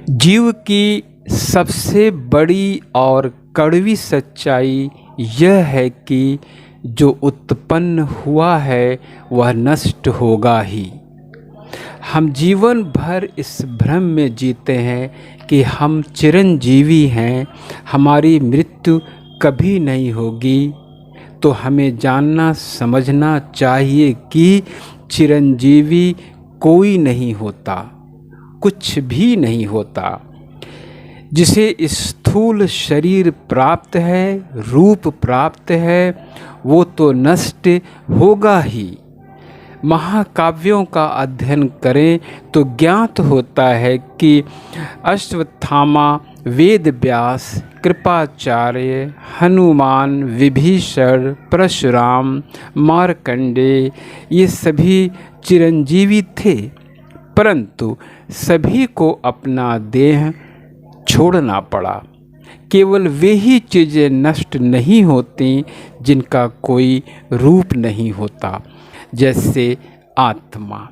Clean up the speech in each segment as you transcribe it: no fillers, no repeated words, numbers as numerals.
जीव की सबसे बड़ी और कड़वी सच्चाई यह है कि जो उत्पन्न हुआ है वह नष्ट होगा ही। हम जीवन भर इस भ्रम में जीते हैं कि हम चिरंजीवी हैं, हमारी मृत्यु कभी नहीं होगी। तो हमें जानना समझना चाहिए कि चिरंजीवी कोई नहीं होता, कुछ भी नहीं होता। जिसे स्थूल शरीर प्राप्त है, रूप प्राप्त है, वो तो नष्ट होगा ही। महाकाव्यों का अध्ययन करें तो ज्ञात होता है कि अश्वत्थामा, वेद व्यास, कृपाचार्य, हनुमान, विभीषण, परशुराम, मार्कंडेय ये सभी चिरंजीवी थे, परंतु सभी को अपना देह छोड़ना पड़ा। केवल वे ही चीज़ें नष्ट नहीं होती जिनका कोई रूप नहीं होता, जैसे आत्मा।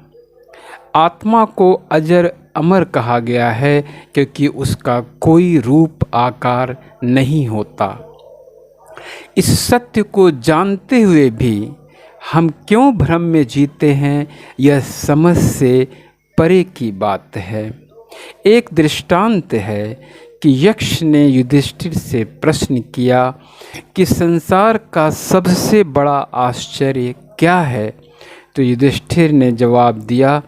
आत्मा को अजर अमर कहा गया है क्योंकि उसका कोई रूप आकार नहीं होता। इस सत्य को जानते हुए भी हम क्यों भ्रम में जीते हैं, यह समझ से परे की बात है। एक दृष्टांत है कि यक्ष ने युधिष्ठिर से प्रश्न किया कि संसार का सबसे बड़ा आश्चर्य क्या है। तो युधिष्ठिर ने जवाब दिया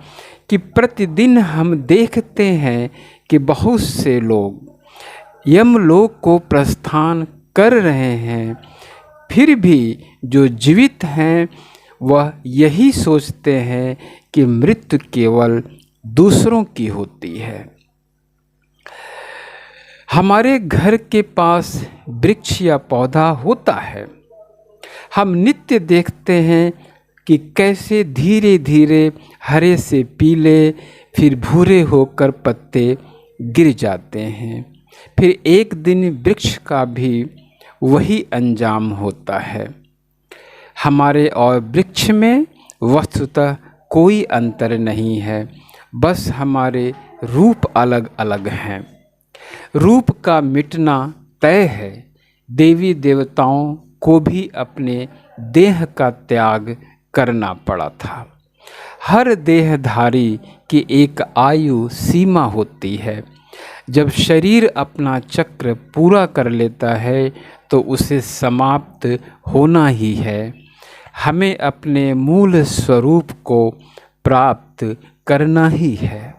कि प्रतिदिन हम देखते हैं कि बहुत से लोग यमलोक को प्रस्थान कर रहे हैं, फिर भी जो जीवित हैं वह यही सोचते हैं कि मृत्यु केवल दूसरों की होती है। हमारे घर के पास वृक्ष या पौधा होता है, हम नित्य देखते हैं कि कैसे धीरे धीरे हरे से पीले फिर भूरे होकर पत्ते गिर जाते हैं। फिर एक दिन वृक्ष का भी वही अंजाम होता है। हमारे और वृक्ष में वस्तुतः कोई अंतर नहीं है, बस हमारे रूप अलग अलग हैं। रूप का मिटना तय है। देवी देवताओं को भी अपने देह का त्याग करना पड़ा था। हर देहधारी की एक आयु सीमा होती है। जब शरीर अपना चक्र पूरा कर लेता है तो उसे समाप्त होना ही है। हमें अपने मूल स्वरूप को प्राप्त करना ही है।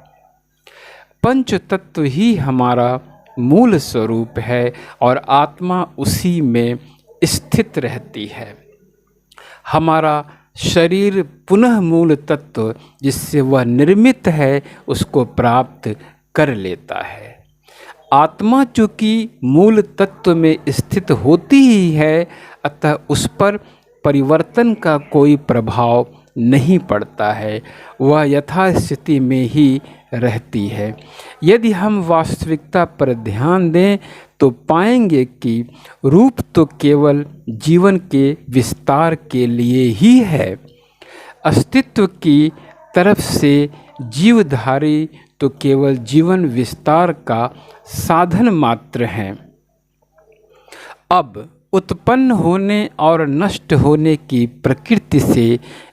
पंच तत्व ही हमारा मूल स्वरूप है और आत्मा उसी में स्थित रहती है। हमारा शरीर पुनः मूल तत्व जिससे वह निर्मित है उसको प्राप्त कर लेता है। आत्मा चूँकि मूल तत्व में स्थित होती ही है, अतः उस पर परिवर्तन का कोई प्रभाव नहीं पड़ता है, वह यथास्थिति में ही रहती है। यदि हम वास्तविकता पर ध्यान दें तो पाएंगे कि रूप तो केवल जीवन के विस्तार के लिए ही है। अस्तित्व की तरफ से जीवधारी तो केवल जीवन विस्तार का साधन मात्र हैं। अब उत्पन्न होने और नष्ट होने की प्रकृति से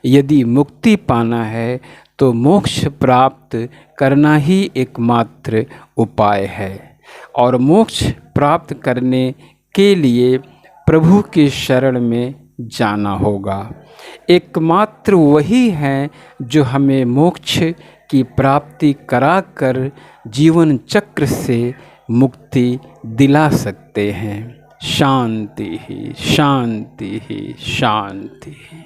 यदि मुक्ति पाना है तो मोक्ष प्राप्त करना ही एकमात्र उपाय है। और मोक्ष प्राप्त करने के लिए प्रभु के शरण में जाना होगा। एकमात्र वही है जो हमें मोक्ष की प्राप्ति कराकर जीवन चक्र से मुक्ति दिला सकते हैं। शांति ही शांति ही शांति ही।